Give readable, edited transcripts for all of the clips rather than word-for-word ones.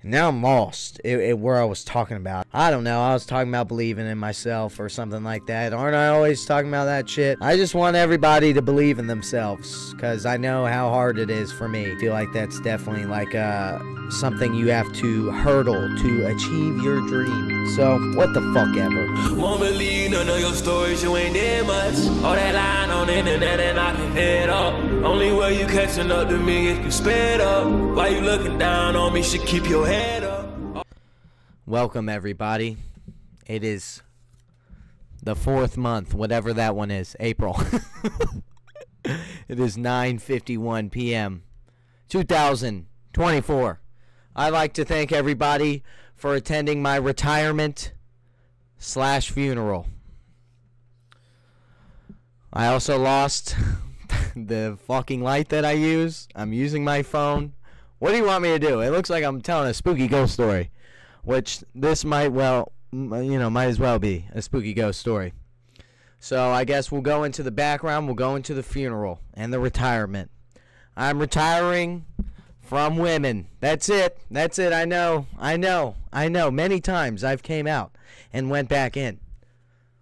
Now I'm lost where I was talking about. I don't know. I was talking about believing in myself or something like that. Aren't I always talking about that shit? I just want everybody to believe in themselves because I know how hard it is for me. I feel like that's definitely like something you have to hurdle to achieve your dream. So, what the fuck ever. Won't believe none of your stories, you ain't there much. All that line on the internet and I can head up. Only way you catching up to me if you sped up. Why you looking down on me, should keep your head up. Welcome, everybody. It is the 4th month, whatever that one is, April. It is 9:51 p.m. 2024. I'd like to thank everybody for attending my retirement/funeral. I also lost the fucking light that I use. I'm using my phone. What do you want me to do? It looks like I'm telling a spooky ghost story, which this might as well be a spooky ghost story. So I guess we'll go into the background. We'll go into the funeral and the retirement. I'm retiring from women. That's it. That's it. I know. Many times I've came out and went back in.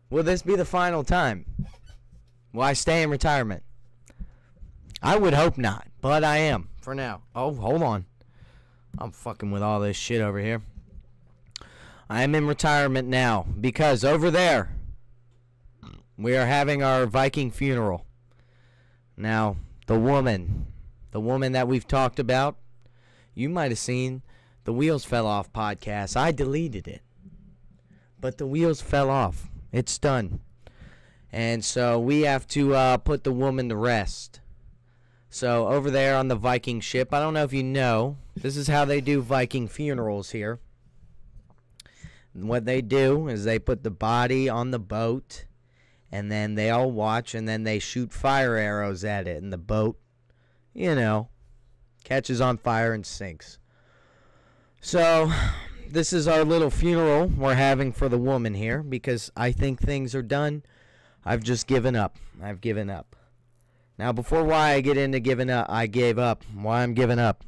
Will this be the final time? Will I stay in retirement? I would hope not, but I am for now. Oh, hold on. I'm fucking with all this shit over here. I am in retirement now because over there we are having our Viking funeral. Now, the woman that we've talked about, you might have seen the Wheels Fell Off podcast. I deleted it, but the wheels fell off. It's done. And so we have to put the woman to rest. So over there on the Viking ship, I don't know if you know, this is how they do Viking funerals here. What they do is they put the body on the boat, and then they all watch, and then they shoot fire arrows at it, and the boat, catches on fire and sinks. So this is our little funeral we're having for the woman here, because I think things are done. I've just given up. I've given up. Now, before why I get into giving up, why I'm giving up,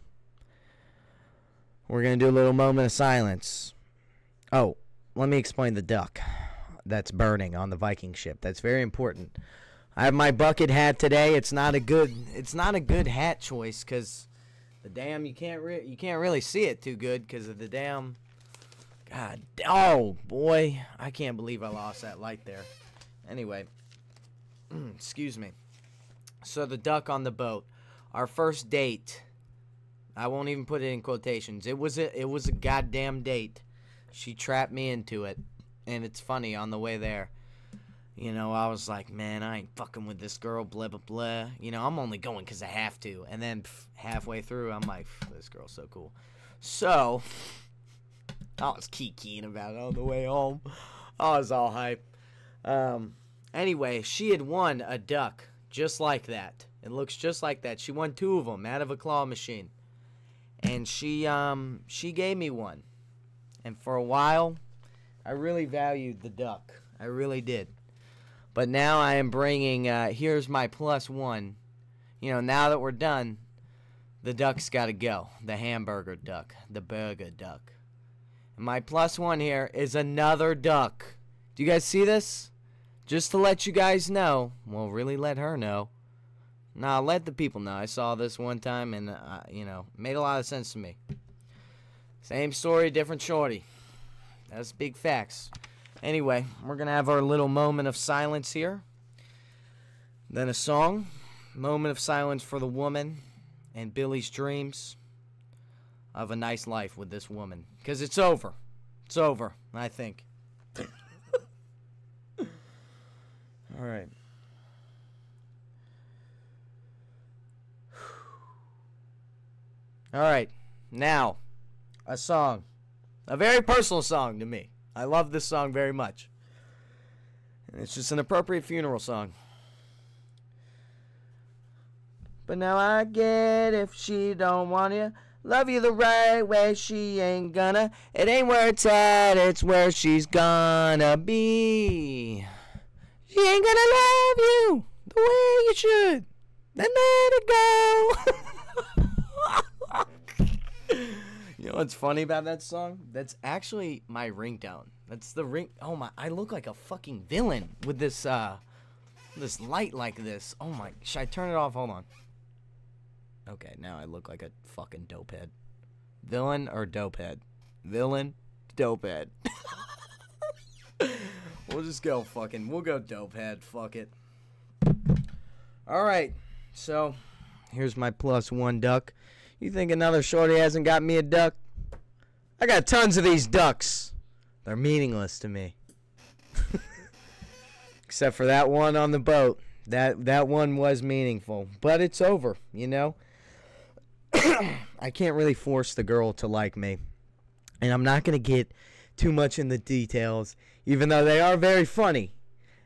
we're going to do a little moment of silence. Oh, let me explain the duck that's burning on the Viking ship. That's very important. I have my bucket hat today. It's not a good hat choice because the damn you can't really see it too good because of the damn. God, oh boy, I can't believe I lost that light there. Anyway, excuse me. So the duck on the boat, our first date. I won't even put it in quotations. It was a goddamn date. She trapped me into it, and it's funny on the way there. I was like, man, I ain't fucking with this girl, blah, blah, blah. I'm only going because I have to. And then halfway through, I'm like, this girl's so cool. So, I was kikiing about it on the way home. I was all hype. Anyway, she had won a duck just like that. It looks just like that. She won 2 of them out of a claw machine. And she gave me one. And for a while, I really valued the duck. I really did. But now I am bringing, here's my +1. Now that we're done, the duck's got to go. The hamburger duck. The burger duck. And my +1 here is another duck. Do you guys see this? Just to let you guys know. Well, really let her know. Nah, let the people know. I saw this one time and, made a lot of sense to me. Same story, different shorty. That's big facts. Anyway, we're going to have our little moment of silence here. Then a song. Moment of silence for the woman and Billy's dreams of a nice life with this woman. Because it's over. It's over, I think. All right. All right. Now, a song. A very personal song to me. I love this song very much. And it's just an appropriate funeral song. But now I get if she don't want you. Love you the right way, she ain't gonna. It ain't where it's at, it's where she's gonna be. She ain't gonna love you the way you should. Then let it go. You know what's funny about that song? That's actually my ringtone. That's the ring. Oh my! I look like a fucking villain with this this light like this. Oh my! Should I turn it off? Hold on. Okay, now I look like a fucking dopehead. Villain or dopehead? Villain, dopehead. We'll just go fucking. We'll go dopehead. Fuck it. All right. So here's my +1 duck. You think another shorty hasn't got me a duck? I got tons of these ducks. They're meaningless to me. Except for that one on the boat. That one was meaningful. But it's over, you know? I can't really force the girl to like me. And I'm not going to get too much in the details, even though they are very funny.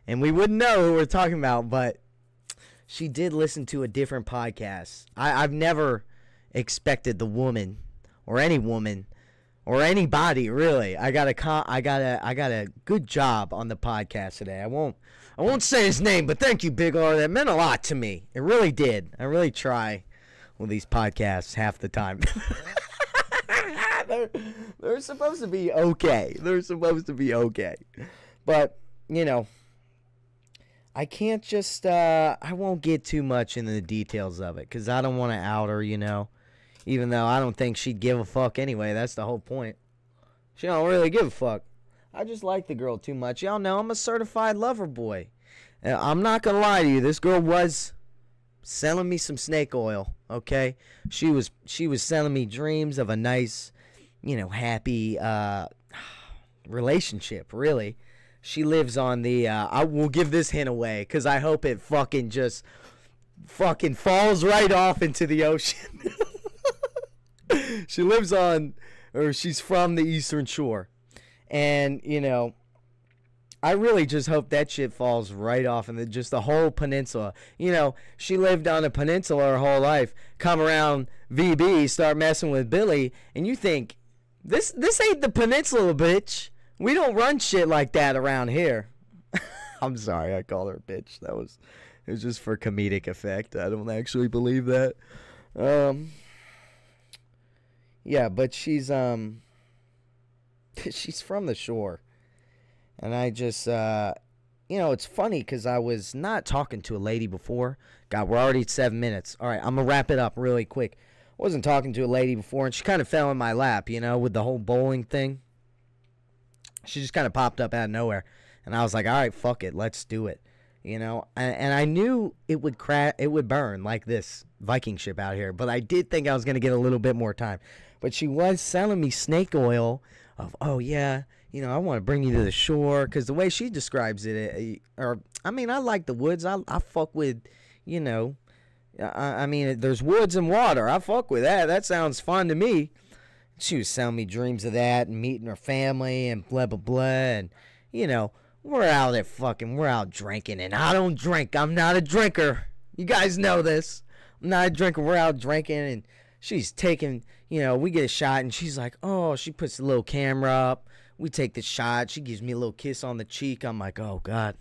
And we wouldn't know who we're talking about, but she did listen to a different podcast. I've never expected the woman or anybody really. I got a good job on the podcast today. I won't say his name, but thank you, Big R. That meant a lot to me. It really did. I really try with these podcasts half the time. They're supposed to be okay. But, you know, I can't just I won't get too much into the details of it because I don't want to out her, you know. Even though I don't think she'd give a fuck anyway. That's the whole point. She don't really give a fuck. I just like the girl too much. Y'all know I'm a certified lover boy. I'm not going to lie to you. This girl was selling me some snake oil, okay? She was selling me dreams of a nice, you know, happy relationship, really. She lives on the, I will give this hint away because I hope it fucking just fucking falls right off into the ocean. She lives on, or she's from the Eastern Shore. And, you know, I really just hope that shit falls right off in just the whole peninsula. You know, she lived on a peninsula her whole life. Come around VB, start messing with Billy, and you think, this ain't the peninsula, bitch. We don't run shit like that around here. I'm sorry, I called her a bitch. It was just for comedic effect. I don't actually believe that. Yeah, but she's from the shore. And I just, you know, it's funny because I was not talking to a lady before. God, we're already at 7 minutes. All right, I'm going to wrap it up really quick. I wasn't talking to a lady before, and she kind of fell in my lap, you know, with the whole bowling thing. She just kind of popped up out of nowhere. And I was like, all right, fuck it, let's do it. You know, and I knew it would burn like this Viking ship out here. But I did think I was going to get a little bit more time. But she was selling me snake oil of, oh, yeah, you know, I want to bring you to the shore. Because the way she describes it, I mean, I like the woods. I fuck with, you know, I mean, there's woods and water. I fuck with that. That sounds fun to me. She was selling me dreams of that and meeting her family and blah, blah, blah. And, you know, we're out drinking. And I don't drink. I'm not a drinker. You guys know this. I'm not a drinker. We're out drinking. And she's taking, you know, we get a shot. And she's like, oh, she puts the little camera up. We take the shot. She gives me a little kiss on the cheek. I'm like, oh, God,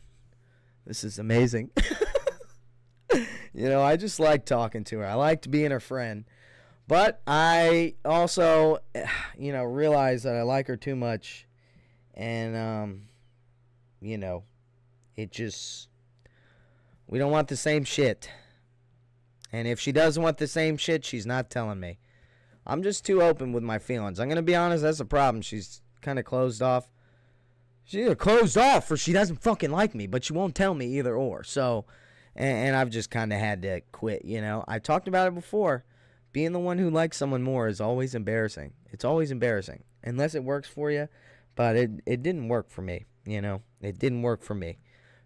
this is amazing. You know, I just like talking to her. I liked being her friend. But I also, you know, realize that I like her too much. And, you know, it just, we don't want the same shit. And if she doesn't want the same shit, she's not telling me. I'm just too open with my feelings. I'm going to be honest, that's a problem. She's kind of closed off. She's either closed off or she doesn't fucking like me, but she won't tell me either or. So, and I've just kind of had to quit, you know. I talked about it before. Being the one who likes someone more is always embarrassing. It's always embarrassing. Unless it works for you. But it didn't work for me, you know. It didn't work for me.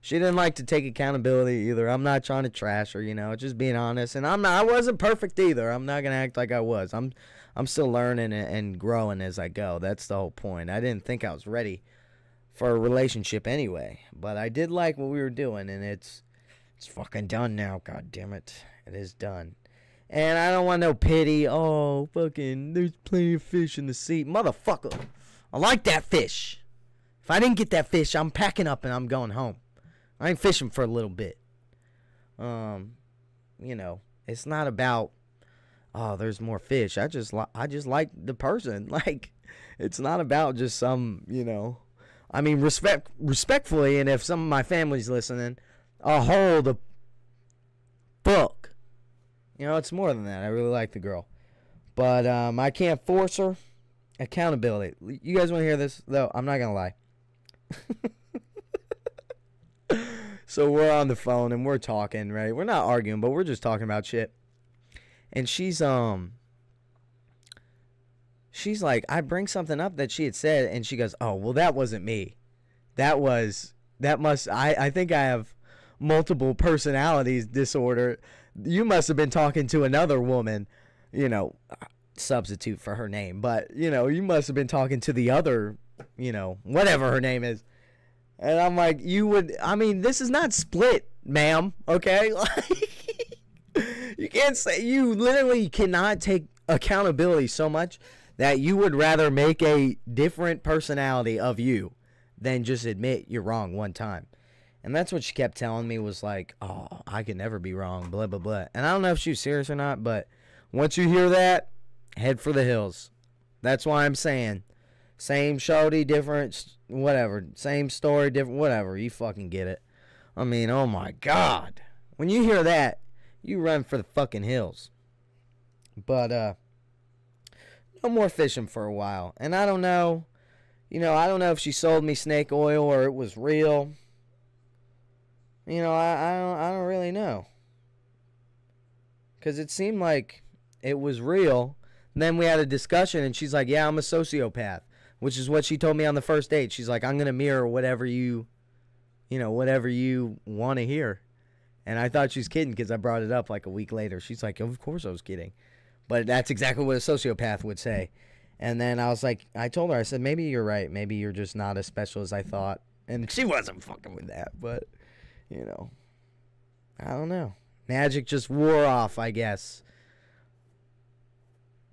She didn't like to take accountability either. I'm not trying to trash her, you know. Just being honest. And I wasn't perfect either. I'm not going to act like I was. I'm still learning and growing as I go. That's the whole point. I didn't think I was ready for a relationship anyway. But I did like what we were doing. And it's fucking done now. God damn it. It is done. And I don't want no pity. Oh, fucking, there's plenty of fish in the sea. Motherfucker. I like that fish. If I didn't get that fish, I'm packing up and I'm going home. I ain't fishing for a little bit. You know, it's not about, oh, there's more fish. I just like the person. Like, it's not about just some, you know. I mean, respectfully, and if some of my family's listening, I'll hold the book. You know, it's more than that. I really like the girl. But I can't force her. Accountability. You guys want to hear this? Though, I'm not going to lie. So we're on the phone and we're talking, right? We're not arguing, but we're just talking about shit. And she's like, I bring something up that she had said, and she goes, oh, well, that wasn't me. I think I have multiple personalities disorder. You must have been talking to another woman, you know, substitute for her name, but, you know, you must have been talking to the other, you know, whatever her name is. And I'm like, this is not Split, ma'am, okay? Like, you can't say, you literally cannot take accountability so much that you would rather make a different personality of you than just admit you're wrong one time. And that's what she kept telling me, was like, oh, I can never be wrong, blah, blah, blah. And I don't know if she was serious or not, but once you hear that, head for the hills. That's why I'm saying, same shorty, different, whatever. Same story, different, whatever. You fucking get it. I mean, oh my God. When you hear that, you run for the fucking hills. But, no more fishing for a while. And I don't know, you know, I don't know if she sold me snake oil or it was real. You know, I don't really know. Because it seemed like it was real. And then we had a discussion, and she's like, yeah, I'm a sociopath, which is what she told me on the first date. She's like, I'm going to mirror whatever you want to hear. And I thought she was kidding because I brought it up like a week later. She's like, of course I was kidding. But that's exactly what a sociopath would say. And then I was like, I told her, I said, maybe you're right. Maybe you're just not as special as I thought. And she wasn't fucking with that. But, you know, I don't know. Magic just wore off, I guess.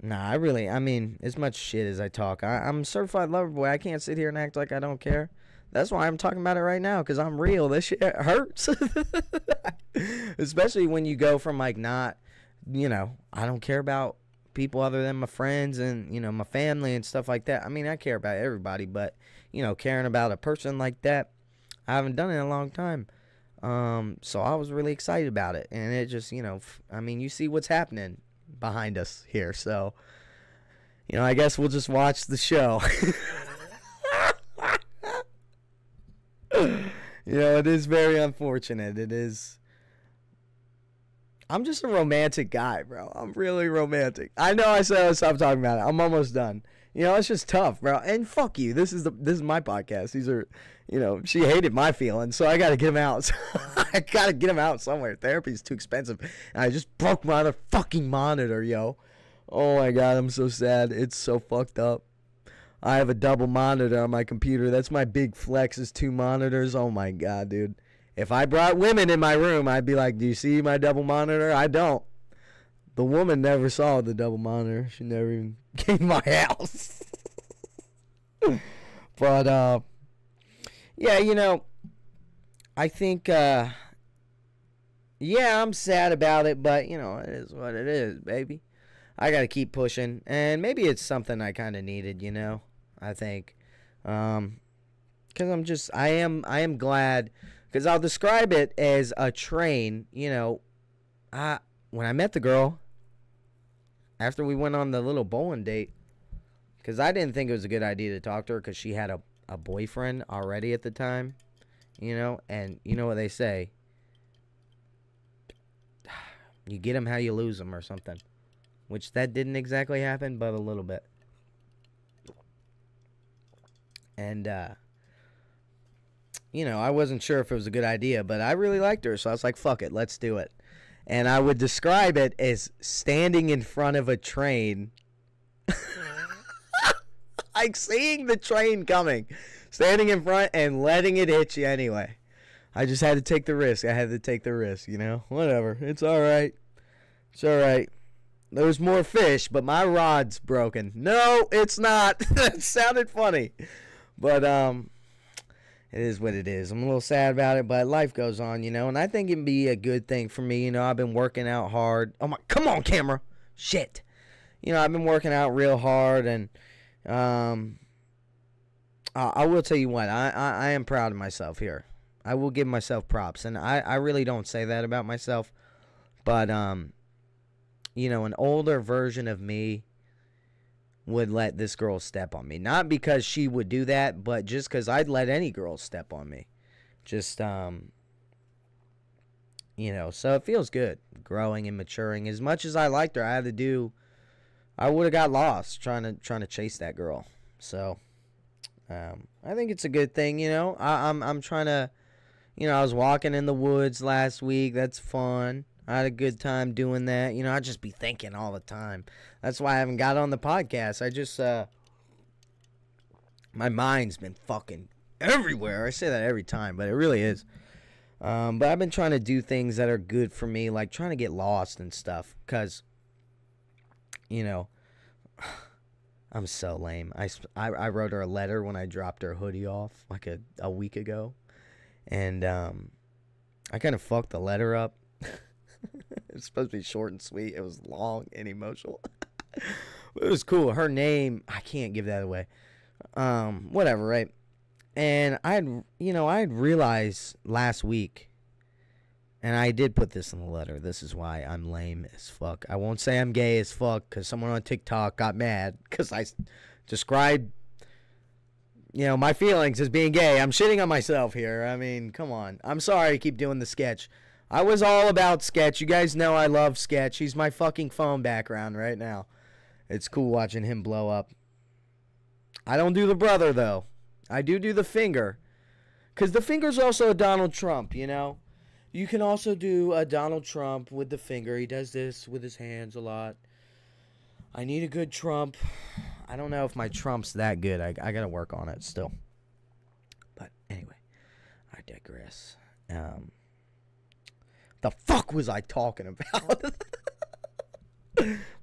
Nah, I mean, as much shit as I talk, I'm a certified lover boy. I can't sit here and act like I don't care. That's why I'm talking about it right now, because I'm real. This shit hurts. Especially when you go from, like, not, you know, I don't care about people other than my friends and, you know, my family and stuff like that. I mean, I care about everybody, but, you know, caring about a person like that, I haven't done it in a long time. So I was really excited about it. And it just, you know, I mean, you see what's happening behind us here. So, you know, I guess we'll just watch the show. You know, it is very unfortunate. It is. I'm just a romantic guy, bro. I'm really romantic. I know I said I'd stop talking about it. I'm almost done. You know, it's just tough, bro. And fuck you. This is my podcast. These are, you know, she hated my feelings, so I got to get them out. I got to get them out somewhere. Therapy's too expensive. And I just broke my other fucking monitor, yo. Oh my God, I'm so sad. It's so fucked up. I have a double monitor on my computer. That's my big flex, is 2 monitors. Oh my God, dude. If I brought women in my room, I'd be like, do you see my double monitor? I don't. The woman never saw the double monitor. She never even came to my house. But, yeah, you know, I think, yeah, I'm sad about it, but, you know, it is what it is, baby. I got to keep pushing, and maybe it's something I kind of needed, you know, I think. Because I am glad, because I'll describe it as a train, you know. When I met the girl, after we went on the little bowling date, because I didn't think it was a good idea to talk to her because she had a boyfriend already at the time, you know, and you know what they say, you get them how you lose them or something, which that didn't exactly happen, but a little bit. And, you know, I wasn't sure if it was a good idea, but I really liked her, so I was like, fuck it, let's do it. And I would describe it as standing in front of a train, like seeing the train coming, standing in front and letting it hit you anyway. I just had to take the risk. I had to take the risk, you know. Whatever. It's all right. It's all right. There's more fish, but my rod's broken. No, it's not. That sounded funny. But, it is what it is. I'm a little sad about it, but life goes on, you know. And I think it'd be a good thing for me, you know. I've been working out hard. Oh, my. Come on, camera. Shit. I've been working out real hard, and I will tell you what, I am proud of myself here. I will give myself props, and I really don't say that about myself, but an older version of me would let this girl step on me. Not because she would do that, but just because I'd let any girl step on me. Just, so it feels good, growing and maturing. As much as I liked her, I would have got lost trying to chase that girl. So, I think it's a good thing, I'm trying to, I was walking in the woods last week. That's fun. I had a good time doing that. I just be thinking all the time. That's why I haven't got on the podcast. I just, my mind's been fucking everywhere. I say that every time, but it really is. But I've been trying to do things that are good for me, like trying to get lost and stuff, because, I'm so lame. I wrote her a letter when I dropped her hoodie off, like a week ago, and I kind of fucked the letter up. It's supposed to be short and sweet. It was long and emotional. It was cool. Her name, I can't give that away. Whatever, right? And I had realized last week, and I did put this in the letter. This is why I'm lame as fuck. I won't say I'm gay as fuck, because someone on TikTok got mad because I described, my feelings as being gay. I'm shitting on myself here. I mean, come on. I'm sorry I keep doing the sketch. I was all about sketch. You guys know I love sketch. He's my fucking phone background right now. It's cool watching him blow up. I don't do the brother, though. I do the finger. Because the finger's also a Donald Trump, You can also do a Donald Trump with the finger. He does this with his hands a lot. I need a good Trump. I don't know if my Trump's that good. I got to work on it still. But anyway, I digress. The fuck was I talking about?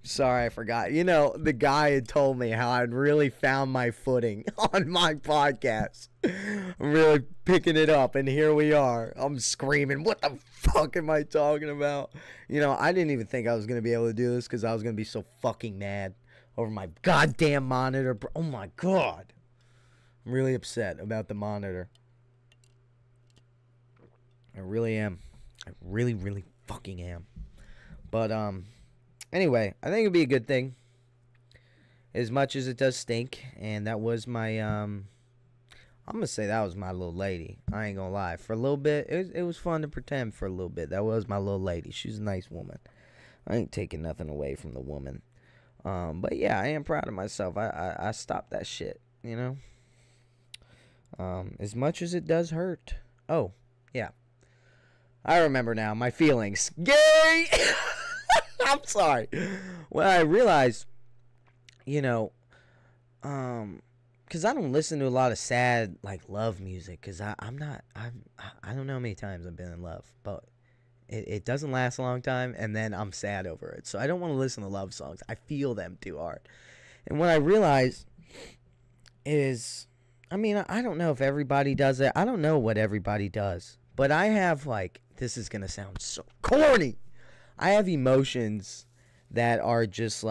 Sorry, I forgot. The guy had told me how I'd really found my footing on my podcast. I'm really picking it up, and here we are. I'm screaming, what the fuck am I talking about? I didn't even think I was going to be able to do this because I was going to be so fucking mad over my goddamn monitor. Oh, my God. I'm really upset about the monitor. I really am. I really, really fucking am. But, anyway, I think it'd be a good thing. As much as it does stink. And that was my, I'm going to say that was my little lady. I ain't going to lie. For a little bit, it was fun to pretend for a little bit. That was my little lady. She's a nice woman. I ain't taking nothing away from the woman. But yeah, I am proud of myself. I stopped that shit, as much as it does hurt. Oh, yeah. I remember now. My feelings. Gay! I'm sorry. When I realized, because I don't listen to a lot of sad, love music, because I don't know how many times I've been in love, but it doesn't last a long time, and then I'm sad over it. So I don't want to listen to love songs. I feel them too hard. And what I realized is, I don't know if everybody does it. I don't know what everybody does. But I have, this is going to sound so corny. I have emotions that are just,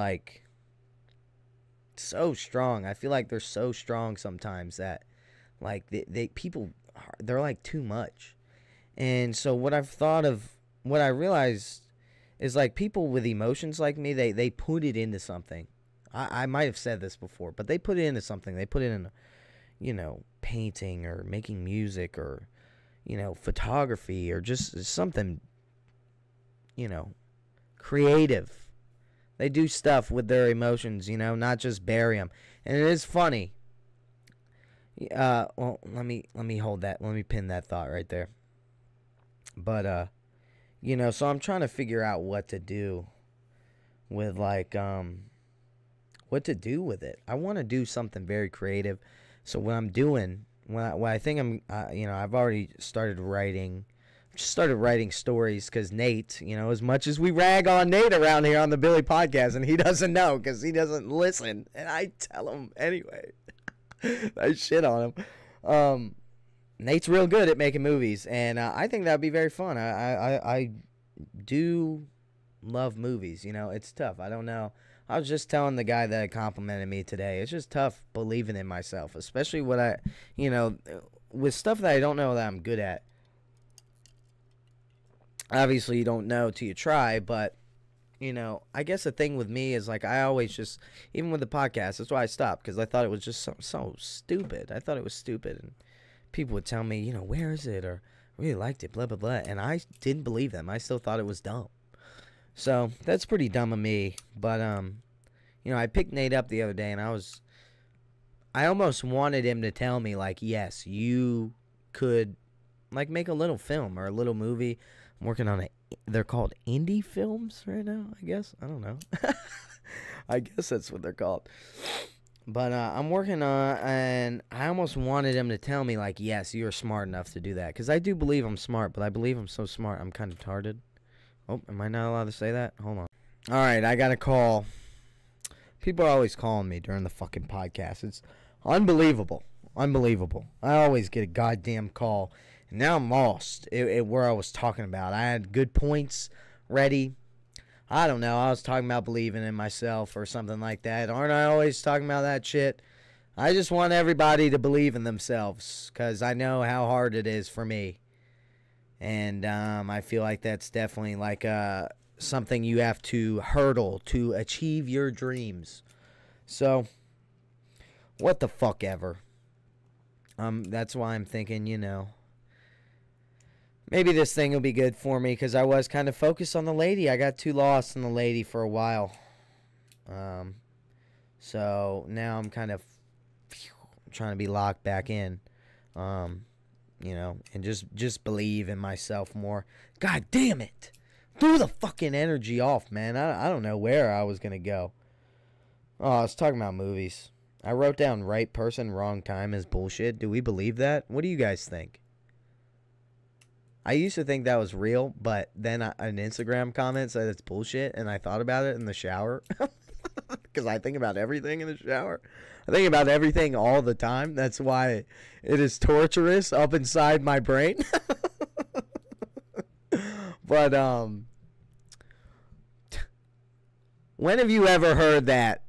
so strong. I feel like they're so strong sometimes that, they're, too much. And so what I realized is, people with emotions like me, they put it into something. I might have said this before, but they put it into something. They put it in, painting or making music or, photography or just something, creative. They do stuff with their emotions, not just bury them. And it is funny. Well, let me hold that. Let me pin that thought right there. But, so I'm trying to figure out what to do with, what to do with it. I want to do something very creative. So what I'm doing, what I think I'm, I've already started writing stories because Nate, as much as we rag on Nate around here on the Billy podcast, and he doesn't know because he doesn't listen, and I tell him anyway. I shit on him. Nate's real good at making movies, and I think that'd be very fun. I do love movies. You know, it's tough. I don't know. I was just telling the guy that complimented me today. It's just tough believing in myself, especially with stuff that I don't know that I'm good at. Obviously, you don't know till you try, but, I guess the thing with me is, like, I always just, even with the podcast, that's why I stopped, because I thought it was just so stupid. I thought it was stupid, and people would tell me, where is it, or I really liked it, blah, blah, blah, and I didn't believe them. I still thought it was dumb. So, that's pretty dumb of me, but, I picked Nate up the other day, and I almost wanted him to tell me, like, yes, you could, like, make a little film or a little movie. I'm working on they're called indie films right now, I guess. I don't know. I guess that's what they're called. But I'm working on, and I almost wanted him to tell me, like, yes, you're smart enough to do that. Because I do believe I'm smart, but I believe I'm so smart, I'm kind of retarded. Oh, am I not allowed to say that? Hold on. All right, I got a call. People are always calling me during the fucking podcast. It's unbelievable. Unbelievable. I always get a goddamn call. And now I'm lost where I was talking about. I had good points ready. I don't know. I was talking about believing in myself or something like that. Aren't I always talking about that shit? I just want everybody to believe in themselves because I know how hard it is for me. And I feel like that's definitely like something you have to hurdle to achieve your dreams. So, what the fuck ever. That's why I'm thinking, maybe this thing will be good for me because I was kind of focused on the lady. I got too lost in the lady for a while. So now I'm kind of trying to be locked back in. And just believe in myself more. God damn it. Threw the fucking energy off, man. I don't know where I was going to go. Oh, I was talking about movies. I wrote down right person, wrong time is bullshit. Do we believe that? What do you guys think? I used to think that was real, but then an Instagram comment said it's bullshit, and I thought about it in the shower. Because I think about everything in the shower. I think about everything all the time. That's why it is torturous up inside my brain. But, when have you ever heard that?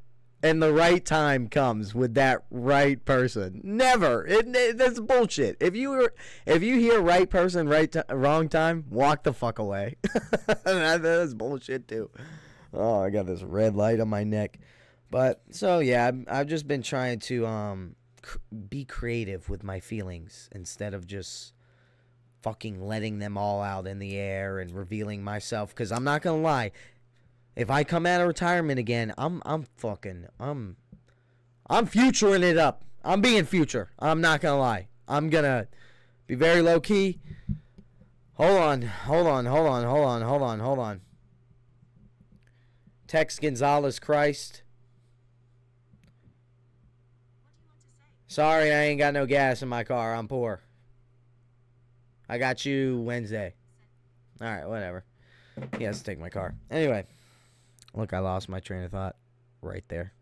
And the right time comes with that right person. Never. That's bullshit. If you hear right person, wrong time, walk the fuck away. That's bullshit too. Oh, I got this red light on my neck. But so yeah, I've just been trying to be creative with my feelings instead of just fucking letting them all out in the air and revealing myself. Because I'm not gonna lie. If I come out of retirement again, I'm futuring it up. I'm being future. I'm not gonna lie. I'm gonna be very low key. Hold on. Tex Gonzalez Christ. Sorry, I ain't got no gas in my car. I'm poor. I got you Wednesday. Alright, whatever. He has to take my car. Anyway. Look, I lost my train of thought right there.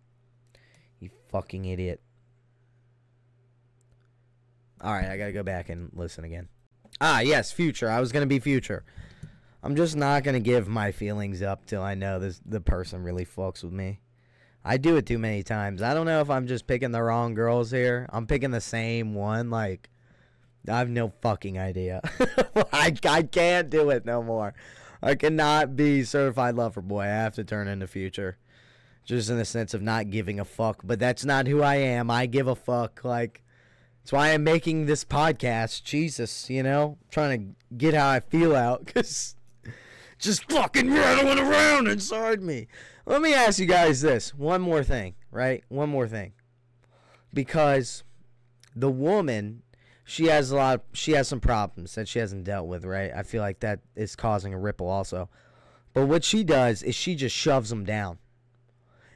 You fucking idiot. Alright, I gotta go back and listen again. Ah, yes, future. I was gonna be future. I'm just not gonna give my feelings up till I know the person really fucks with me. I do it too many times. I don't know if I'm just picking the wrong girls here. I'm picking the same one. Like, I have no fucking idea. I can't do it no more. I cannot be certified lover boy. I have to turn into future. Just in the sense of not giving a fuck. But that's not who I am. I give a fuck. Like, that's why I'm making this podcast. Jesus, trying to get how I feel out. Because just fucking rattling around inside me. Let me ask you guys this. One more thing, right? One more thing. Because the woman... She has some problems that she hasn't dealt with, right? I feel like that is causing a ripple also. But what she does is she just shoves them down.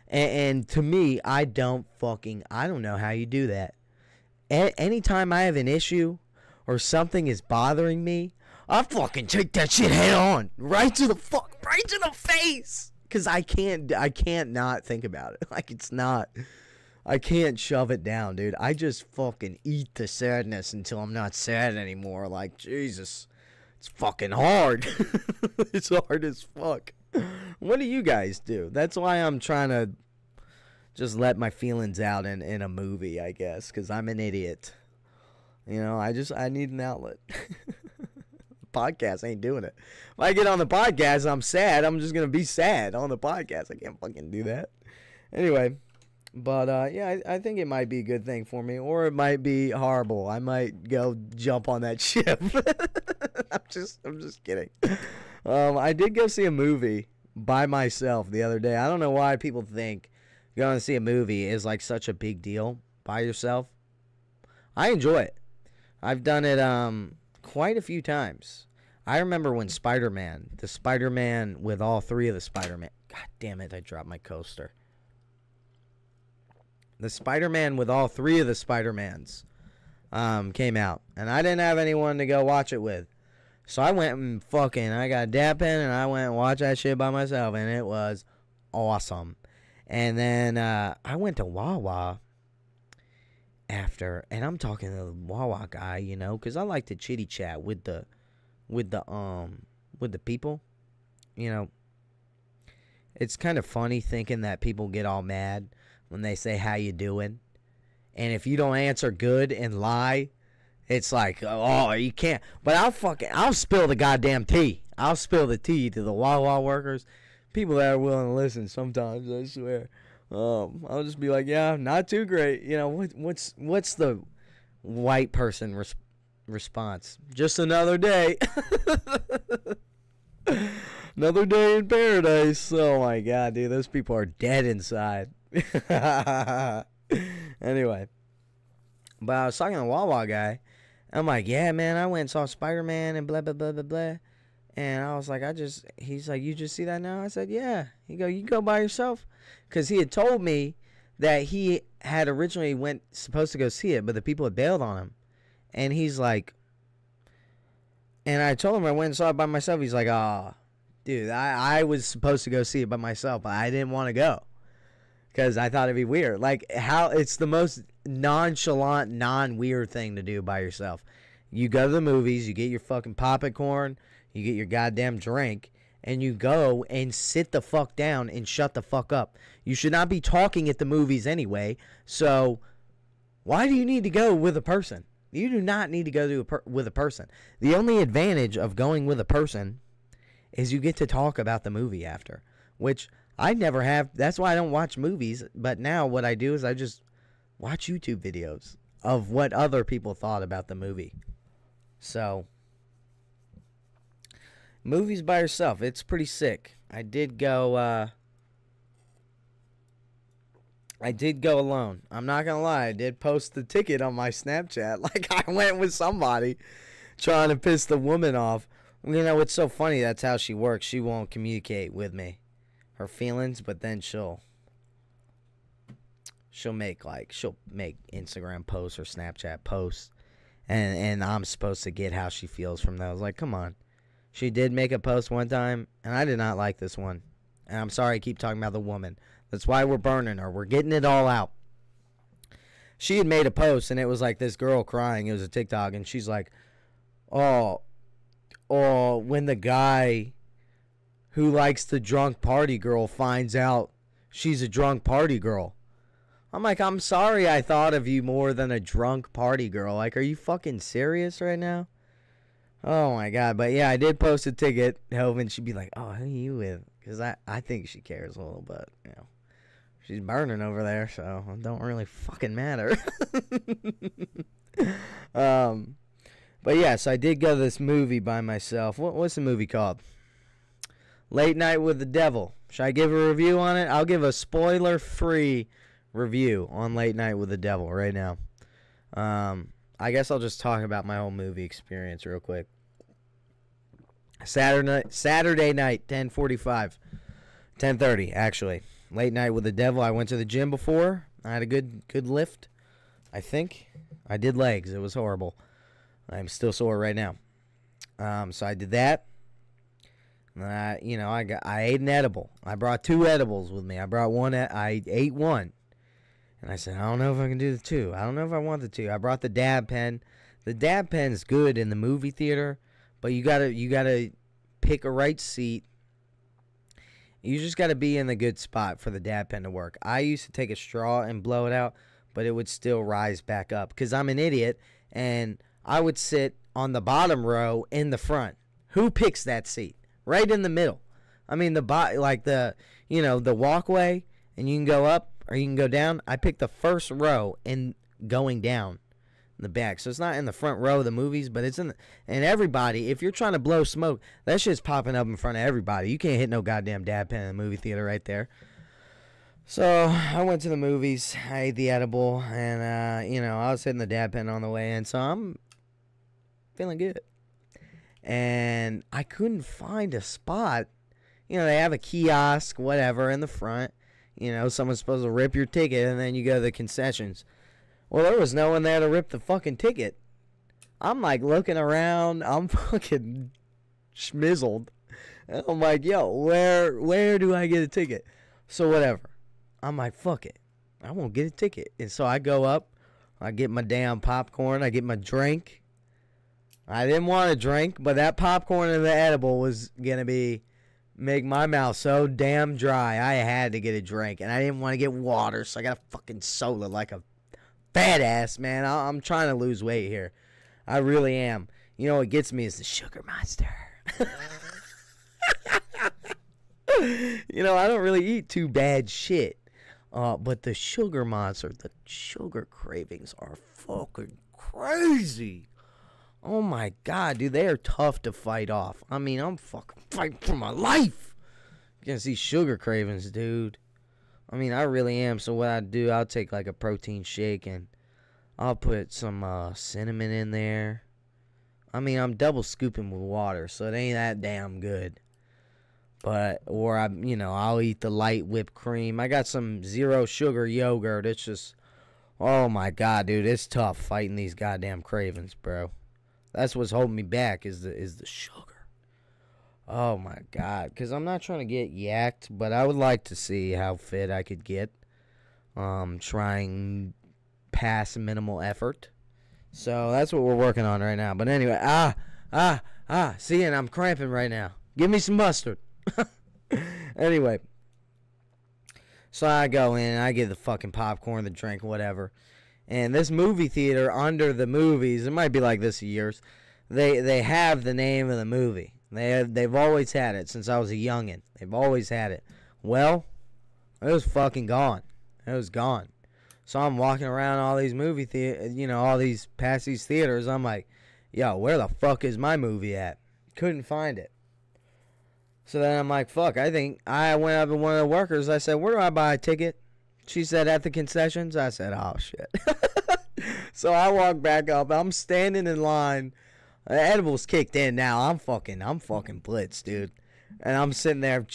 And to me, I don't know how you do that. Anytime I have an issue or something is bothering me, I fucking take that shit head on. Right to the face. Because I can't not think about it. Like, it's not... I can't shove it down, dude. I just fucking eat the sadness until I'm not sad anymore. Like, Jesus. It's fucking hard. It's hard as fuck. What do you guys do? That's why I'm trying to just let my feelings out in a movie, I guess, because I'm an idiot. You know, I need an outlet. Podcast ain't doing it. If I get on the podcast, I'm sad. I'm just going to be sad on the podcast. I can't fucking do that. Anyway, but yeah, I think it might be a good thing for me, or it might be horrible. I might go jump on that ship. I'm just kidding. I did go see a movie by myself the other day. I don't know why people think going to see a movie is like such a big deal by yourself. I enjoy it. I've done it quite a few times. I remember when the Spider-Man with all three of the Spider-Man. God damn it, I dropped my coaster. The Spider-Man with all three of the Spider-Mans came out. And I didn't have anyone to go watch it with. So I went and I got a dab pen and I went and watched that shit by myself. And it was awesome. And then I went to Wawa after. And I'm talking to the Wawa guy, you know, because I like to chitty chat with the people. You know, it's kind of funny thinking that people get all mad when they say how you doing, and if you don't answer good and lie, it's like, oh, you can't. But I'll spill the goddamn tea. I'll spill the tea to the Wawa workers, people that are willing to listen. Sometimes I swear, I'll just be like, yeah, not too great. You know what's the white person response? Just another day. Another day in paradise. Oh my god, dude, those people are dead inside. Anyway, but I was talking to the Wawa guy. I'm like, yeah, man, I went and saw Spider-Man and blah, blah, blah, blah, blah. And I was like, he's like, you just see that now? I said, yeah. He go, you go by yourself? Because he had told me that he had originally supposed to go see it, but the people had bailed on him. And he's like, and I told him I went and saw it by myself. He's like, oh, dude, I was supposed to go see it by myself, but I didn't want to go. Because I thought it'd be weird. Like, how it's the most nonchalant, non-weird thing to do by yourself. You go to the movies, you get your fucking popcorn, you get your goddamn drink, and you go and sit the fuck down and shut the fuck up. You should not be talking at the movies anyway, so why do you need to go with a person? You do not need to go with a person. The only advantage of going with a person is you get to talk about the movie after, which I never have. That's why I don't watch movies. But now what I do is I just watch YouTube videos of what other people thought about the movie. So, movies by yourself, it's pretty sick. I did go alone. I'm not gonna lie, I did post the ticket on my Snapchat. Like, I went with somebody trying to piss the woman off. You know, it's so funny. That's how she works. She won't communicate with me her feelings, but then she'll make Instagram posts or Snapchat posts, and I'm supposed to get how she feels from those. Like, come on. She did make a post one time, and I did not like this one. And I'm sorry I keep talking about the woman. That's why we're burning her. We're getting it all out. She had made a post, and it was like this girl crying. It was a TikTok, and she's like, oh, when the guy who likes the drunk party girl finds out she's a drunk party girl. I'm like, I'm sorry I thought of you more than a drunk party girl. Like, are you fucking serious right now? Oh my god. But yeah, I did post a ticket, hoping she'd be like, oh, who are you with? Because I think she cares a little bit, you know. She's burning over there, so it don't really fucking matter. But yeah, so I did go to this movie by myself. What's the movie called? Late Night with the Devil. Should I give a review on it? I'll give a spoiler-free review on Late Night with the Devil right now. I guess I'll just talk about my whole movie experience real quick. Saturday night, 10:30 actually. Late Night with the Devil. I went to the gym before. I had a good lift, I think. I did legs. It was horrible. I'm still sore right now. So I did that. I ate an edible. I brought 2 edibles with me. I brought one. I ate one, and I said, I don't know if I can do the 2. I don't know if I want the 2. I brought the dab pen. The dab pen's good in the movie theater, but you gotta pick a right seat You just got to be in the good spot for the dab pen to work. I used to take a straw and blow it out, but it would still rise back up because I'm an idiot, and I would sit on the bottom row in the front. Who picks that seat? Right in the middle. I mean, the walkway, and you can go up or you can go down. I picked the first row and going down in the back. So it's not in the front row of the movies, but it's and everybody, if you're trying to blow smoke, that shit's popping up in front of everybody. You can't hit no goddamn dab pen in the movie theater right there. So I went to the movies. I ate the edible, and I was hitting the dab pen on the way in, so I'm feeling good. And I couldn't find a spot. They have a kiosk, whatever, in the front. Someone's supposed to rip your ticket, and then you go to the concessions. Well, there was no one there to rip the fucking ticket. I'm like looking around. I'm fucking schmizzled. And I'm like, yo, where do I get a ticket? So whatever. I'm like, fuck it. I won't get a ticket. And so I go up. I get my damn popcorn. I get my drink. I didn't want a drink, but that popcorn and the edible was going to make my mouth so damn dry. I had to get a drink. And I didn't want to get water, so I got a fucking soda like a fat ass, man. I'm trying to lose weight here. I really am. What gets me is the sugar monster. I don't really eat too bad shit. But the sugar monster, the sugar cravings are fucking crazy. Oh my God, dude, they are tough to fight off. I mean, I'm fucking fighting for my life against these sugar cravings, dude. I mean, I really am. So what I do, I'll take like a protein shake and I'll put some cinnamon in there. I mean, I'm double scooping with water, so it ain't that damn good. Or I'll eat the light whipped cream. I got some zero sugar yogurt. It's just, oh my God, dude, it's tough fighting these goddamn cravings, bro. That's what's holding me back is the sugar. Oh my God, because I'm not trying to get yacked, but I would like to see how fit I could get. Trying past minimal effort. So that's what we're working on right now. But anyway, see, and I'm cramping right now. Give me some mustard. Anyway, so I go in, I get the fucking popcorn, the drink, whatever. And this movie theater under the movies, it might be like this years, they have the name of the movie. They've always had it since I was a youngin'. They've always had it. Well, it was fucking gone. It was gone. So I'm walking around all these movie past these theaters. I'm like, yo, where the fuck is my movie at? Couldn't find it. So then I'm like, fuck, I think I went up to one of the workers. I said, where do I buy a ticket? She said, at the concessions. I said, oh, shit. So I walk back up. I'm standing in line. The edible's kicked in now. I'm fucking blitzed, dude. And I'm sitting there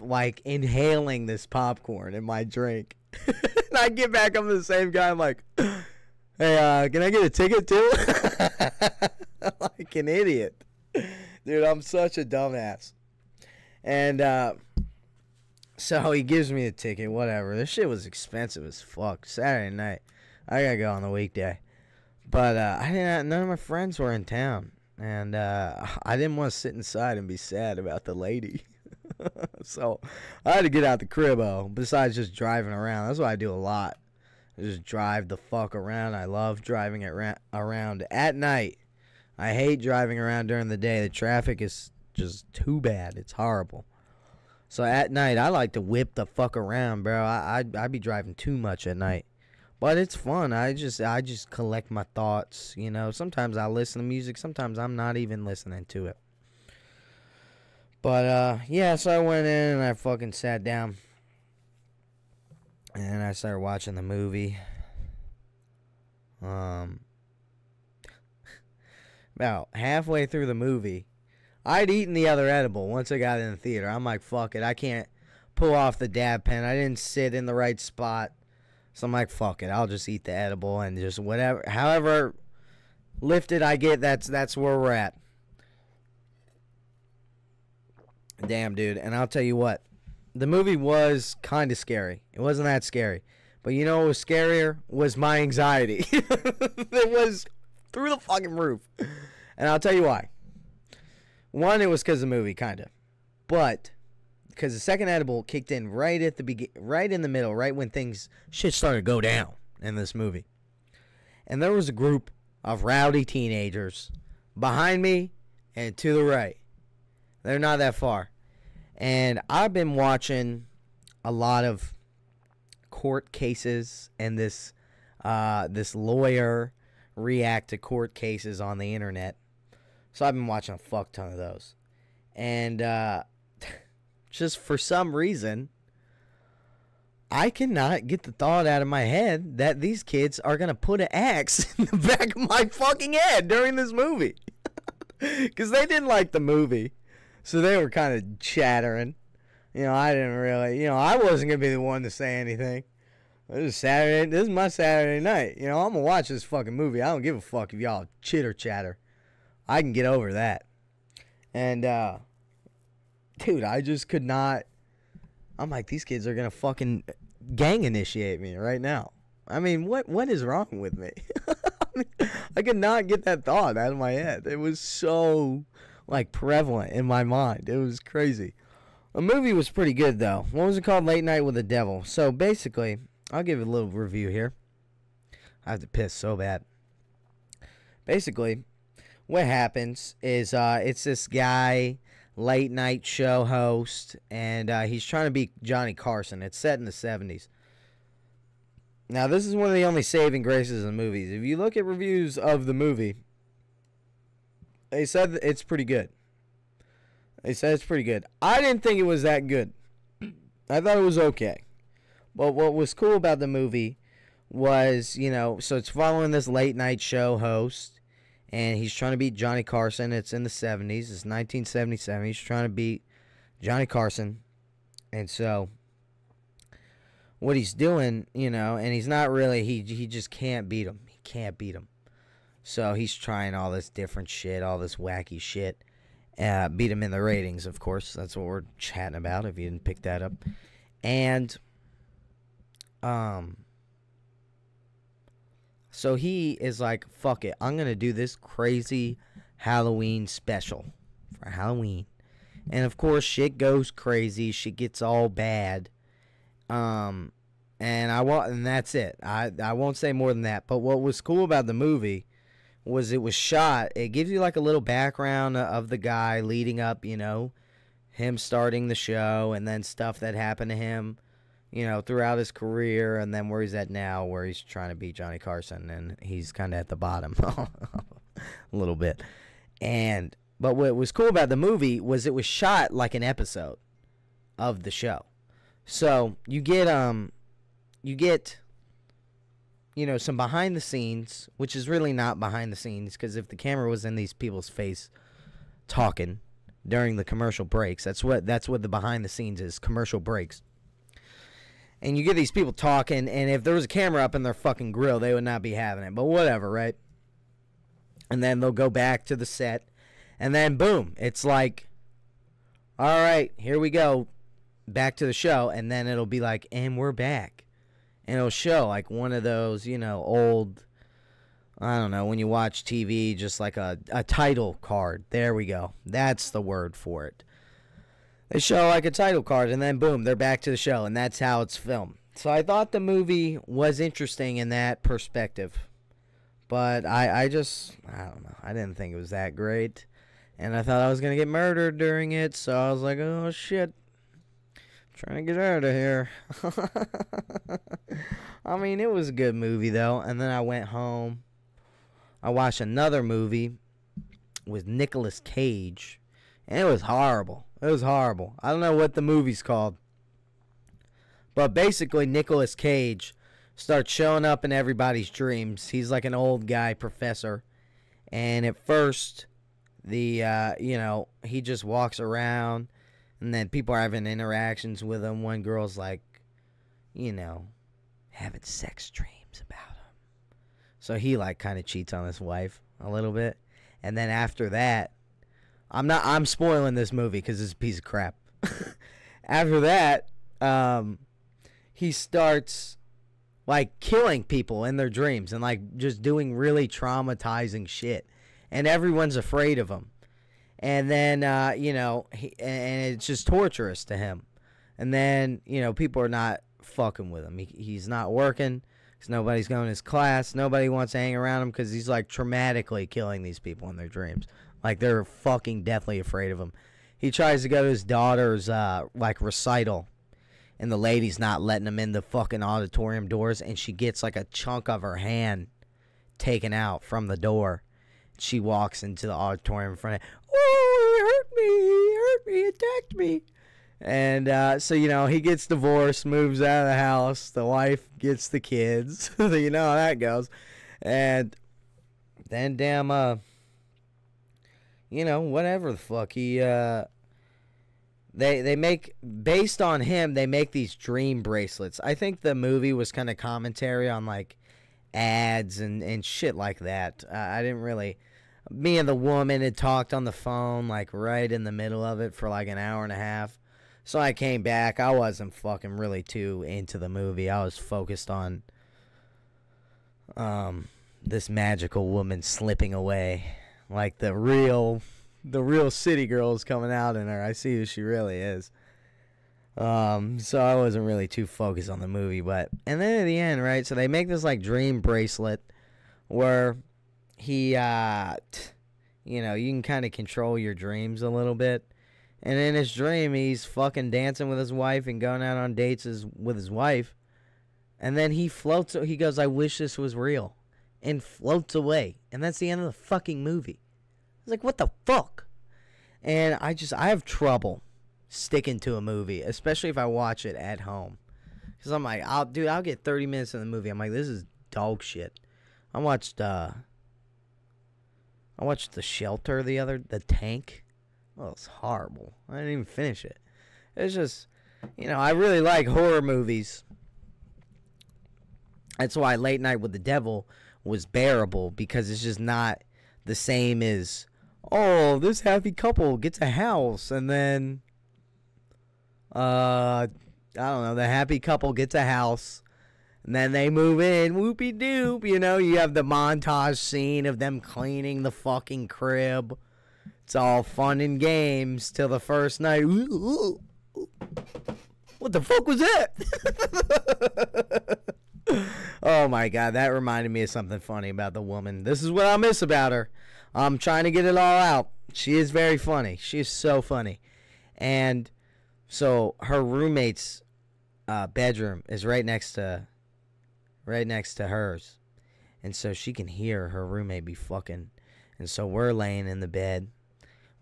like inhaling this popcorn in my drink. And I get back up to the same guy. I'm like, hey, can I get a ticket too? Like an idiot. Dude, I'm such a dumbass. And so he gives me a ticket, whatever. This shit was expensive as fuck. Saturday night. I gotta go on the weekday. But none of my friends were in town. And I didn't want to sit inside and be sad about the lady. So I had to get out the cribbo, besides just driving around. That's what I do a lot. I just drive the fuck around. I love driving around at night. I hate driving around during the day. The traffic is just too bad. It's horrible. So at night, I like to whip the fuck around, bro. I be driving too much at night. But it's fun. I just collect my thoughts, Sometimes I listen to music. Sometimes I'm not even listening to it. But, yeah, so I went in and I fucking sat down. And I started watching the movie. About halfway through the movie, I'd eaten the other edible once I got in the theater. I'm like, fuck it. I can't pull off the dab pen. I didn't sit in the right spot. So I'm like, fuck it. I'll just eat the edible and just whatever. However lifted I get, that's where we're at. Damn, dude. And I'll tell you what. The movie was kind of scary. It wasn't that scary. But you know what was scarier? Was my anxiety. It was through the fucking roof. And I'll tell you why. One, it was because of the movie, kind of. But because the second edible kicked in right at the right in the middle, right when shit started to go down in this movie. And there was a group of rowdy teenagers behind me and to the right. They're not that far. And I've been watching a lot of court cases and this lawyer react to court cases on the internet. So I've been watching a fuck ton of those. And just for some reason, I cannot get the thought out of my head that these kids are going to put an axe in the back of my fucking head during this movie. Because they didn't like the movie. So they were kind of chattering. I didn't really, I wasn't going to be the one to say anything. This is my Saturday night. I'm going to watch this fucking movie. I don't give a fuck if y'all chitter chatter. I can get over that. And, dude, I just could not. I'm like, these kids are going to fucking gang initiate me right now. I mean, what is wrong with me? I could not get that thought out of my head. It was so, prevalent in my mind. It was crazy. The movie was pretty good, though. What was it called? Late Night with the Devil. So, basically, I'll give you a little review here. I have to piss so bad. Basically, what happens is it's this guy, late night show host, and he's trying to be Johnny Carson. It's set in the 70s. Now, this is one of the only saving graces of the movies. If you look at reviews of the movie, they said it's pretty good. I didn't think it was that good. I thought it was okay. But what was cool about the movie was, so it's following this late night show host, and he's trying to beat Johnny Carson. It's in the 70s. It's 1977. He's trying to beat Johnny Carson. And so what he's doing, and he's not really, he just can't beat him. He can't beat him. So he's trying all this different shit, all this wacky shit. Beat him in the ratings, of course. That's what we're chatting about, if you didn't pick that up. And so he is like, fuck it, I'm going to do this crazy Halloween special for Halloween. And of course, shit goes crazy. Shit gets all bad. And that's it. I won't say more than that. But what was cool about the movie was it was shot. It gives you like a little background of the guy leading up, him starting the show, and then stuff that happened to him, throughout his career, and then where he's at now, where he's trying to beat Johnny Carson, and he's kind of at the bottom a little bit. But what was cool about the movie was it was shot like an episode of the show. So you get some behind the scenes, which is really not behind the scenes, because if the camera was in these people's face talking during the commercial breaks, that's what the behind the scenes is, commercial breaks. And you get these people talking, and if there was a camera up in their fucking grill, they would not be having it. But whatever, right? And then they'll go back to the set, and then boom, it's like, all right, here we go, back to the show, and then it'll be like, and we're back. And it'll show like one of those, old, I don't know, when you watch TV, just like a title card. There we go. That's the word for it. They show like a title card, and then boom, they're back to the show, and that's how it's filmed. So I thought the movie was interesting in that perspective. But I don't know. I didn't think it was that great. And I thought I was going to get murdered during it, so I was like, oh shit. Trying to get out of here. I mean, it was a good movie, though. And then I went home. I watched another movie with Nicolas Cage. And it was horrible. It was horrible. I don't know what the movie's called. But basically, Nicolas Cage starts showing up in everybody's dreams. He's like an old guy professor. And at first, he just walks around. And then people are having interactions with him. One girl's like, having sex dreams about him. So he kind of cheats on his wife a little bit. And then after that, I'm spoiling this movie because it's a piece of crap. After that, he starts killing people in their dreams and just doing really traumatizing shit. And everyone's afraid of him. And then, and it's just torturous to him. And then, you know, people are not fucking with him. He's not working because nobody's going to his class. Nobody wants to hang around him because he's, like, traumatically killing these people in their dreams. Like, they're fucking deathly afraid of him. He tries to go to his daughter's, like, recital. And the lady's not letting him in the fucking auditorium doors. And she gets, like, a chunk of her hand taken out from the door. She walks into the auditorium in front of, oh, he hurt me, attacked me. And so, you know, he gets divorced, moves out of the house. The wife gets the kids. You know how that goes. And then, damn, you know, whatever the fuck. They make, based on him, they make these dream bracelets. I think the movie was kind of commentary on, like, ads and shit like that. I didn't really... Me and the woman had talked on the phone, like, right in the middle of it for, like, an hour and a half. So I came back. I wasn't fucking really too into the movie. I was focused on this magical woman slipping away. Like the real city girl is coming out in her. I see who she really is. So I wasn't really too focused on the movie. And then at the end, right, so they make this, like, dream bracelet where he, you know, you can kind of control your dreams a little bit. And in his dream, he's fucking dancing with his wife and going out on dates with his wife. And then he floats. He goes, I wish this was real. And floats away. And that's the end of the fucking movie. It's like, what the fuck? And I have trouble sticking to a movie, especially if I watch it at home. Because I'm like, I'll get 30 minutes in the movie. I'm like, this is dog shit. I watched The Shelter the Tank. Well, it's horrible. I didn't even finish it. It's just, you know, I really like horror movies. That's why Late Night with the Devil was bearable, because it's just not the same as, oh, this happy couple gets a house, and then, I don't know, the happy couple gets a house, and then they move in, whoopie-doop, you know, you have the montage scene of them cleaning the fucking crib. It's all fun and games till the first night. What the fuck was that? Oh my god, that reminded me of something funny about the woman. This is what I miss about her. I'm trying to get it all out. She is very funny. She is so funny. And so her roommate's bedroom is right next to hers. And so she can hear her roommate be fucking. And so we're laying in the bed.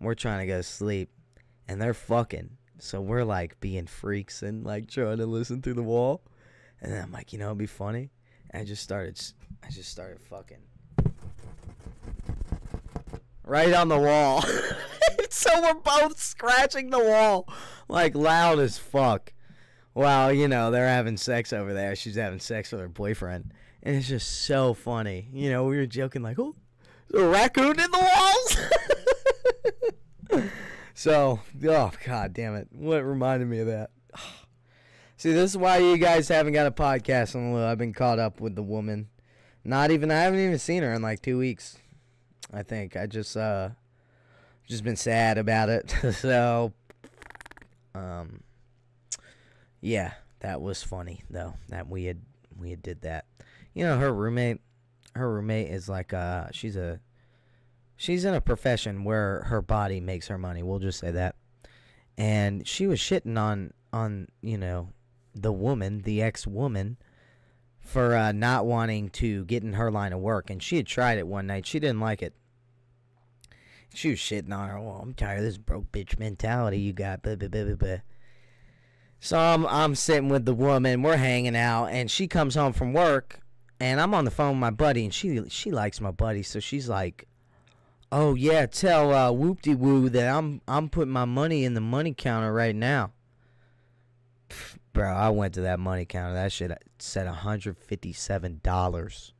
We're trying to go to sleep, and they're fucking. So we're, like, being freaks and, like, trying to listen through the wall. And then I'm like, you know, it'd be funny. And I just started fucking right on the wall. So we're both scratching the wall, like, loud as fuck. Well, you know, they're having sex over there. She's having sex with her boyfriend. And it's just so funny. You know, we were joking, like, oh, there's a raccoon in the walls? So, oh, god damn it. What reminded me of that? See, this is why you guys haven't got a podcast in a little. I've been caught up with the woman. I haven't even seen her in like 2 weeks. I think. I just been sad about it. So, yeah, that was funny, though, that we had did that. You know, her roommate is like, she's in a profession where her body makes her money. We'll just say that. And she was shitting on, you know, the woman, the ex-woman, for not wanting to get in her line of work. And she had tried it one night. She didn't like it. She was shitting on her. Well, I'm tired of this broke bitch mentality you got. Blah, blah, blah, blah, blah. So I'm sitting with the woman. We're hanging out. And she comes home from work. And I'm on the phone with my buddy. And she likes my buddy. So she's like, oh, yeah, tell Whoop-de-Woo that I'm putting my money in the money counter right now. Pfft, bro, I went to that money counter. That shit said $157.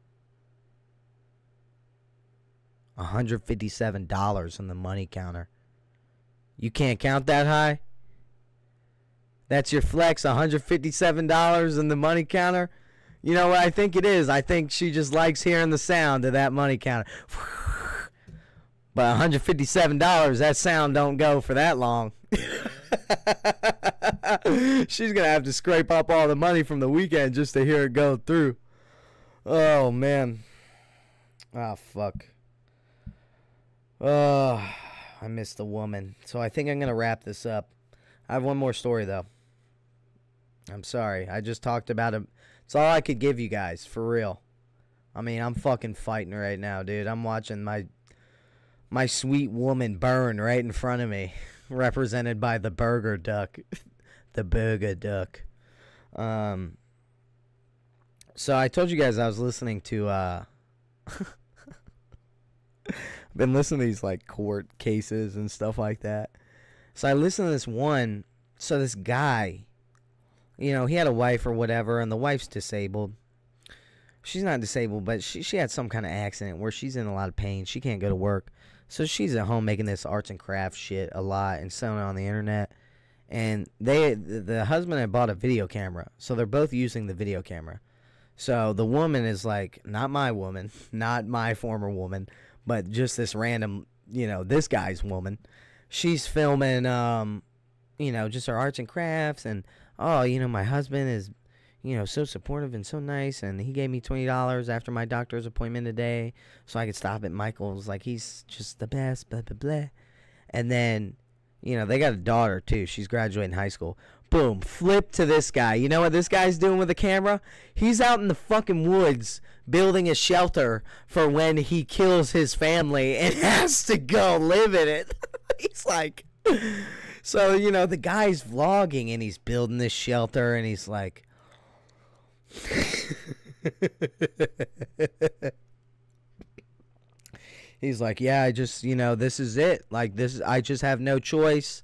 $157 in the money counter. You can't count that high? That's your flex, $157 in the money counter? You know what I think it is? I think she just likes hearing the sound of that money counter. But $157, that sound don't go for that long. She's gonna have to scrape up all the money from the weekend just to hear it go through. Oh man. Ah, fuck. Oh, I missed the woman. So I think I'm gonna wrap this up. I have one more story though. I'm sorry. I just talked about it. It's all I could give you guys, for real. I mean, I'm fucking fighting right now, dude. I'm watching my sweet woman burn right in front of me, represented by the burger duck. The burger duck. So I told you guys I was listening to I've been listening to these like court cases and stuff like that. So I listened to this one. So this guy, you know, he had a wife or whatever, and the wife's disabled. She's not disabled, but she had some kind of accident where she's in a lot of pain. She can't go to work. So she's at home making this arts and crafts shit a lot and selling it on the internet. And the husband had bought a video camera. So they're both using the video camera. So the woman is like, not my woman, not my former woman, but just this random, you know, this guy's woman. She's filming, you know, just her arts and crafts. And, oh, you know, my husband is, you know, so supportive and so nice, and he gave me $20 after my doctor's appointment today so I could stop at Michael's. Like, he's just the best, blah, blah, blah. And then, you know, they got a daughter, too. She's graduating high school. Boom, flip to this guy. You know what this guy's doing with the camera? He's out in the fucking woods building a shelter for when he kills his family and has to go live in it. He's like... So, you know, the guy's vlogging, and he's building this shelter, and he's like... He's like, yeah, I just, you know, this is it. Like, this, I just have no choice.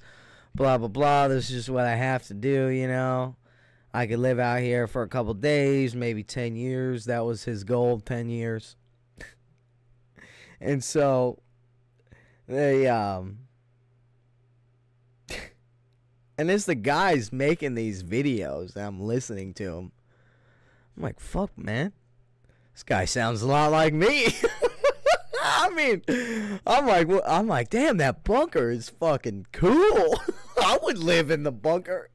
Blah, blah, blah. This is just what I have to do, you know. I could live out here for a couple days, maybe 10 years. That was his goal, 10 years. And so, they, and it's the guys making these videos that I'm listening to him. I'm like, fuck, man. This guy sounds a lot like me. I mean, I'm like, damn, that bunker is fucking cool. I would live in the bunker.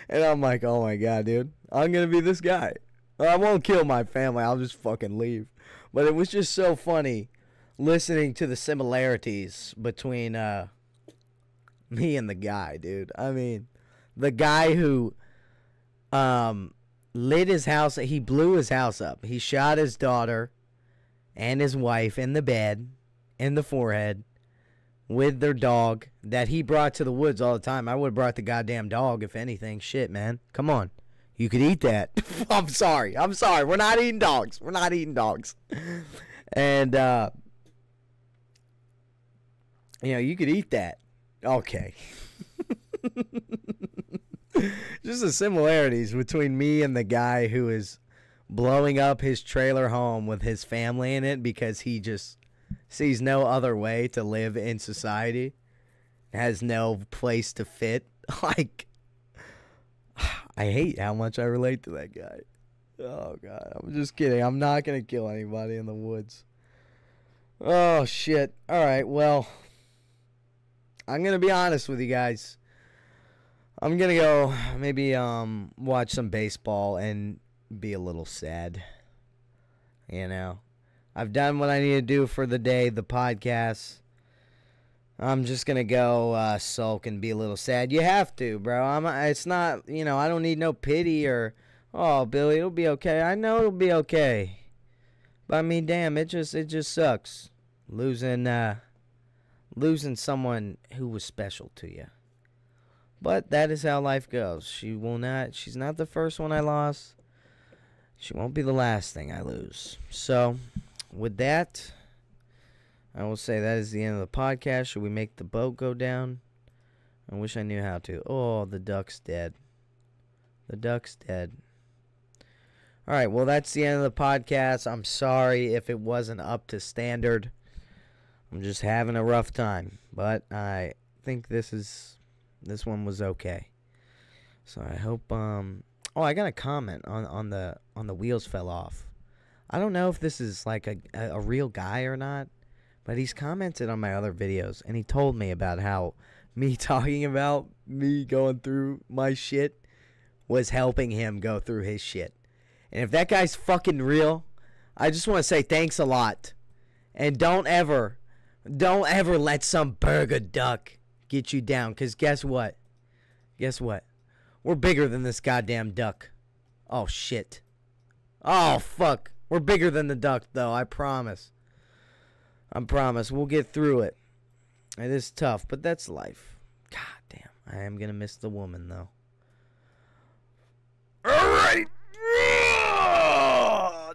And I'm like, oh my God, dude. I'm going to be this guy. I won't kill my family. I'll just fucking leave. But it was just so funny listening to the similarities between me and the guy, dude. I mean, the guy who lit his house, he blew his house up. He shot his daughter and his wife in the bed, in the forehead, with their dog that he brought to the woods all the time. I would have brought the goddamn dog, if anything. Shit, man. Come on. You could eat that. I'm sorry. We're not eating dogs. And, you know, you could eat that. Okay. Just the similarities between me and the guy who is blowing up his trailer home with his family in it because he just sees no other way to live in society, has no place to fit. Like, I hate how much I relate to that guy. Oh, God. I'm just kidding. I'm not going to kill anybody in the woods. Oh, shit. All right, well, I'm going to be honest with you guys. I'm going to go maybe watch some baseball and be a little sad. You know, I've done what I need to do for the day, the podcast. I'm just going to go sulk and be a little sad. You have to, bro. It's not, you know, I don't need no pity or, oh, Billy, it'll be okay. I know it'll be okay. But I mean, damn, it just sucks losing someone who was special to you. But that is how life goes. She's not the first one I lost. She won't be the last thing I lose. So, with that, I will say that is the end of the podcast. Should we make the boat go down? I wish I knew how to. Oh, the duck's dead. The duck's dead. All right, well, that's the end of the podcast. I'm sorry if it wasn't up to standard. I'm just having a rough time. But I think this one was okay. So I hope I got a comment on the wheels fell off. I don't know if this is like a real guy or not, but he's commented on my other videos and he told me about how Me talking about me going through my shit was helping him go through his shit. And if that guy's fucking real, I just want to say thanks a lot. And don't ever let some burger duck get you down. Because guess what? Guess what? We're bigger than this goddamn duck. Oh, shit. Oh, fuck. We're bigger than the duck, though. I promise. I promise. We'll get through it. It is tough, but that's life. God damn. I am going to miss the woman, though. Alright.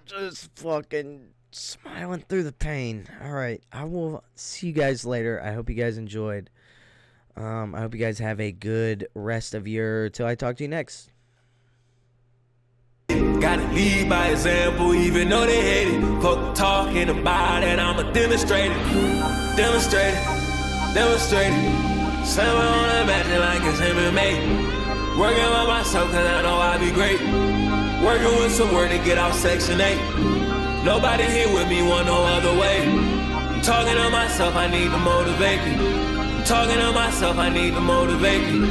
Just fucking smiling through the pain. Alright. I will see you guys later. I hope you guys enjoyed. I hope you guys have a good rest of your... Till I talk to you next. Gotta lead by example, even though they hate it. Fuck talking about it, I'ma demonstrate it. Demonstrate it, demonstrate it. Somewhere on the magic like it's MMA. Working on myself cause I know I'll be great. Working with some word to get out Section 8. Nobody here with me, want no other way. I'm talking to myself, I need to motivate me. I'm talking to myself, I need to motivate me.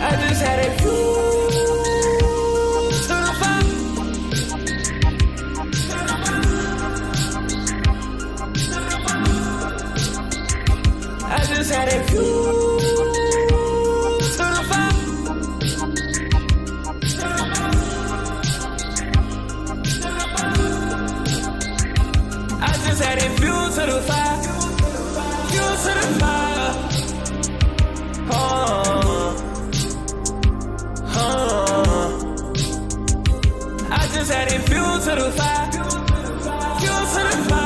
I just had a few. I just had a few to the fire. I just had a few to the fire. Few to the fire. I just had a few to the fire. Few to the fire.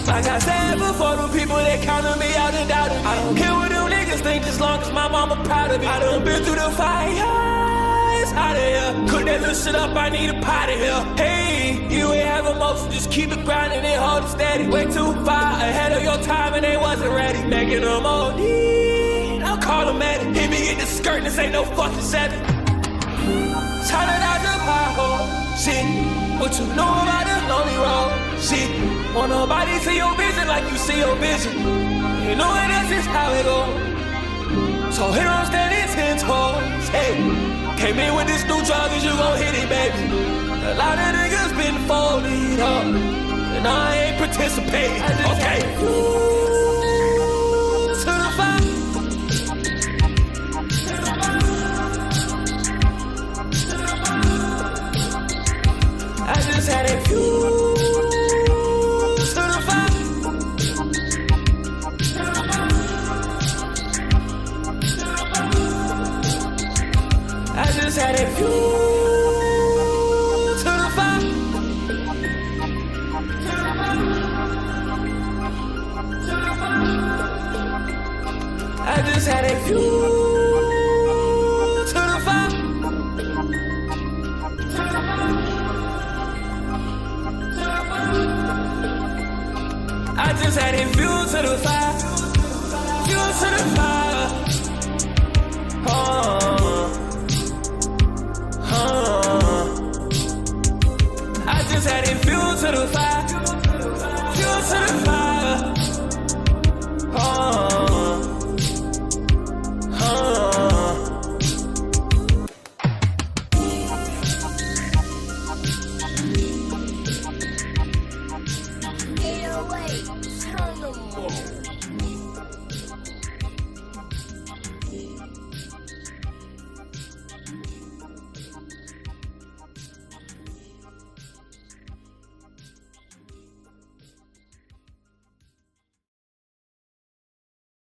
Like I said before, the people that counted me out and doubted me. I don't care what them niggas think, as long as my mama proud of me. I done been through the fires, out of here. Cook that little shit up, I need a pot of here. Hey, you ain't have emotion, just keep it grinding and hold it steady. Way too far ahead of your time and they wasn't ready. Making them all need, I'll call them at it. Hit me in the skirt, this ain't no fucking setting. Shout it out the pothole, shit. What you know about this lonely road? Shit, want nobody see your vision like you see your vision. You know it, that's just how it goes. So here I'm standing 10 toes. Hey, came in with this new drug and you gon' hit it, baby. A lot of niggas been folded up, and I ain't participating. Okay. To the fire. I just had a few to the fire. I just had a few to the fire. I just had a few to the fire. I just had a few to the fire, few to the fire.